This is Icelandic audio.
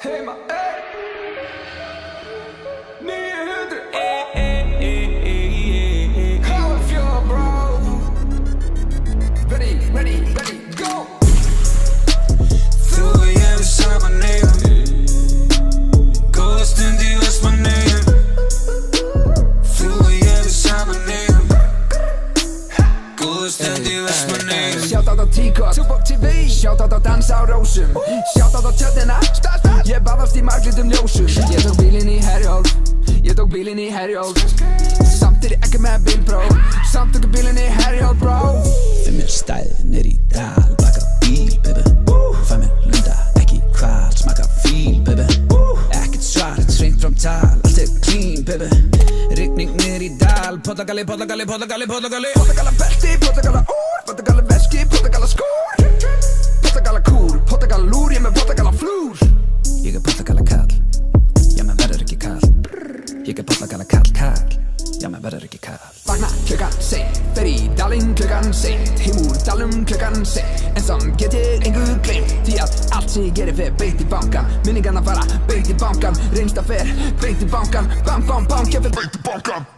Heima, 900 How I feel, bro. Ready, go. Þú og ég við saman eigum Góða stund í Vestmannaeyjum Þú og ég við saman eigum Góða stund í Vestmannaeyjum Shoutout á T-Cot, Tupac TV. Shoutout á Dansa á Rósum. Shoutout á Tjörnina, ég baðast í marglitum ljósum. Ég tók bílinn í Herjólf, ég tók bílinn í Herjólf. Samt ég ekki með bílpróf, samt tók bílinn í Herjólf, bro. Finn mér stæðir í dal, baka bíl, baby. Fæ mér lunda, ekki hval, smaka fíl, baby. Ekkert svart, hreint fram tal, allt clean, baby. Rigning niður í dal, Portugali. Portugala belti, Portugala úr, Portugala veski, Portugala skór. Portugala kúr, Portugala lúr, ég með Portugala flúr. Ég Portugala kall, já menn verður ekki kall. Ég Portugala kall, já menn verður ekki kall. Vakna klukkan seint, fer í dalinn klukkan seint. Heim úr dalum klukkan seint, en samt get ég engu gleymt. Því að allt sem ég gerir fer beint í bankan. Minningarnar fara beint í bankan, reynsta fer beint í bankan. Bang, bang, bang, ég fer beint í bankan.